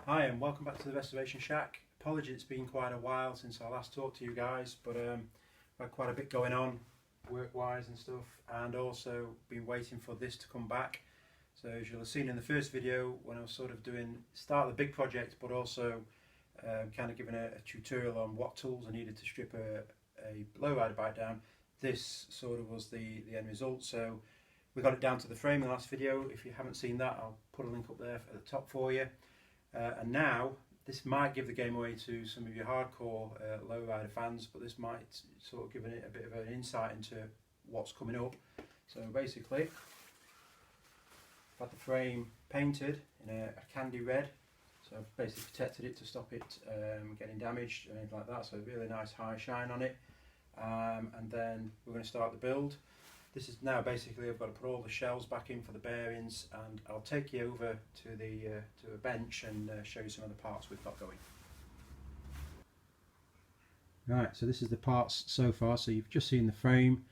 Hi and welcome back to the Restoration Shack. Apologies, it's been quite a while since I last talked to you guys, but I've had quite a bit going on work-wise and stuff, and also been waiting for this to come back. So as you'll have seen in the first video, when I was sort of start the big project, but also kind of giving a tutorial on what tools I needed to strip a lowrider bike down, this sort of was the end result. So we got it down to the frame in the last video. If you haven't seen that, I'll put a link up there at the top for you. And now, this might give the game away to some of your hardcore lowrider fans, but this might sort of give it a bit of an insight into what's coming up. So basically, I've had the frame painted in a candy red, so I've basically protected it to stop it getting damaged or anything like that, so a really nice high shine on it. And then we're going to start the build. This is now basically I've got to put all the shells back in for the bearings, and I'll take you over to a bench and show you some of the parts we've got going. Right, so this is the parts so far. So you've just seen the frame.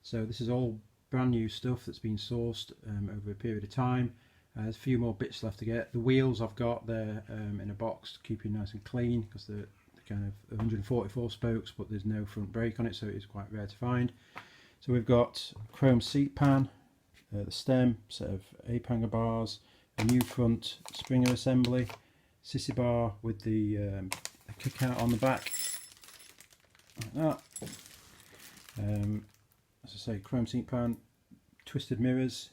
So this is all brand new stuff that's been sourced over a period of time. There's a few more bits left to get. The wheels I've got there in a box to keep you nice and clean, because they're kind of 144 spokes, but there's no front brake on it, so it is quite rare to find. So we've got chrome seat pan, the stem, set of A-hanger bars, a new front springer assembly, sissy bar with the kick out on the back, like that. As I say, chrome seat pan, twisted mirrors,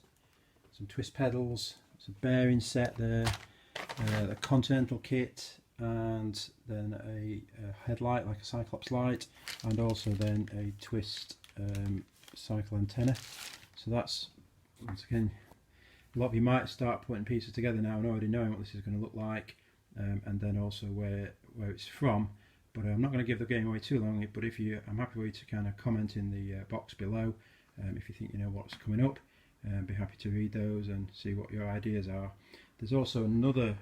some twist pedals, some bearing set there, the Continental kit, and then a headlight like a Cyclops light, and also then a twist cycle antenna. So that's, once again, a lot of you might start putting pieces together now and already knowing what this is going to look like, and then also where it's from. But I'm not going to give the game away too long, but I'm happy for you to kind of comment in the box below if you think you know what's coming up. Be happy to read those and see what your ideas are. There's also another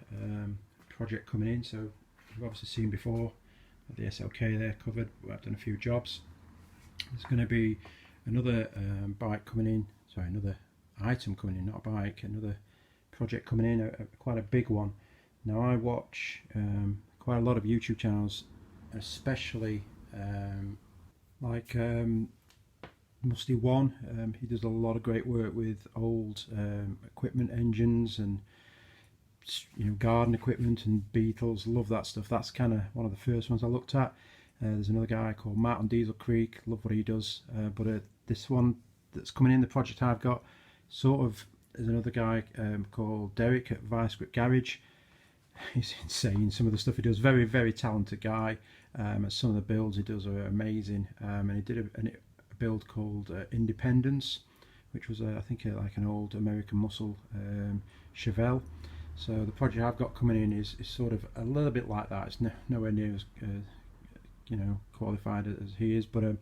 project coming in, so you've obviously seen before the SLK there covered. I've done a few jobs. There's going to be another bike coming in, sorry, another item coming in, not a bike, another project coming in, quite a big one. Now I watch quite a lot of YouTube channels, especially like Musty One. He does a lot of great work with old equipment, engines, and garden equipment and Beetles. Love that stuff. That's kind of one of the first ones I looked at. There's another guy called Matt on Diesel Creek. Love what he does. But this one that's coming in, the project I've got, sort of, there's another guy called Derek at Vice Grip Garage. He's insane. Some of the stuff he does. Very, very talented guy. Some of the builds he does are amazing. And he did a build called Independence, which was I think like an old American muscle Chevelle. So the project I've got coming in is sort of a little bit like that. It's nowhere near as qualified as he is, but the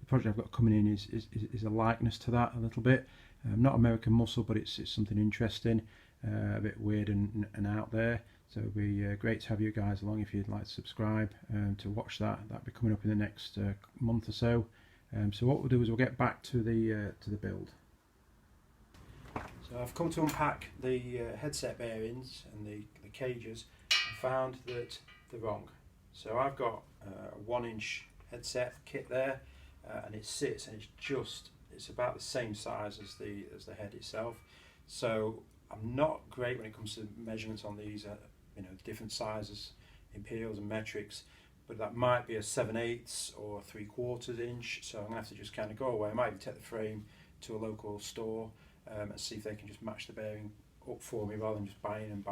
project I've got coming in is a likeness to that a little bit. Not American muscle, but it's something interesting, a bit weird and out there. So it'd be great to have you guys along if you'd like to subscribe to watch that. That'll be coming up in the next month or so. So what we'll do is we'll get back to the build. So I've come to unpack the headset bearings and the cages, and found that they're wrong. So I've got a 1-inch headset kit there, and it sits, and it's about the same size as the head itself. So I'm not great when it comes to measurements on these, different sizes, imperials and metrics. But that might be a 7/8 or 3/4 inch. So I'm gonna have to just kind of go away. I might even take the frame to a local store and see if they can just match the bearing up for me, rather than just buying and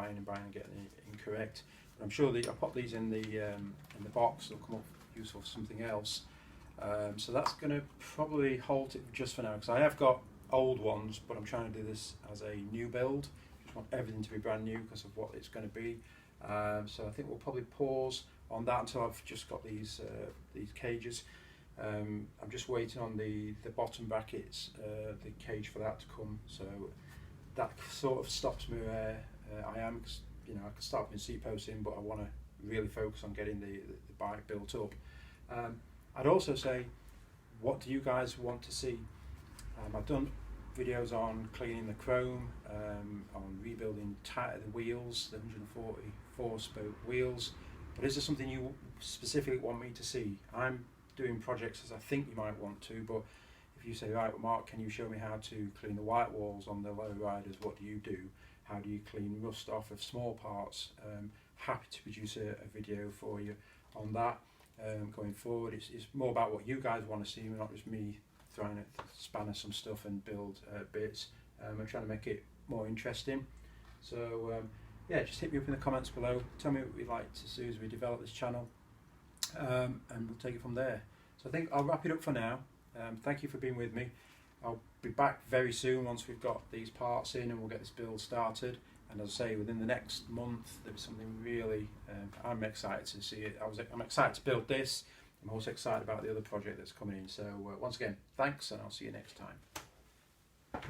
getting it incorrect. But I'm sure I'll pop these in the box. They'll come up useful for something else. So that's going to probably halt it just for now, because I have got old ones, but I'm trying to do this as a new build. Just want everything to be brand new because of what it's going to be. So I think we'll probably pause on that until I've just got these cages. I'm just waiting on the bottom brackets, the cage for that to come. So that sort of stops me where I am, because I can start putting seat posts in, but I want to really focus on getting the bike built up. I'd also say, what do you guys want to see? I've done videos on cleaning the chrome, on rebuilding the wheels, the 144 spoke wheels. But is there something you specifically want me to see? I'm doing projects as I think you might want to, but if you say, right, well, Mark, can you show me how to clean the white walls on the lowriders? What do you do? How do you clean rust off of small parts? Happy to produce a video for you on that. Going forward, it's more about what you guys want to see, not just me trying to spanner some stuff and build bits. I'm trying to make it more interesting. So yeah, just hit me up in the comments below. Tell me what you'd like to see as we develop this channel, and we'll take it from there. So I think I'll wrap it up for now. Thank you for being with me. I'll be back very soon once we've got these parts in and we'll get this build started. And as I say, within the next month, there's something really, I'm excited to see it. I'm excited to build this. I'm also excited about the other project that's coming in. So once again, thanks, and I'll see you next time.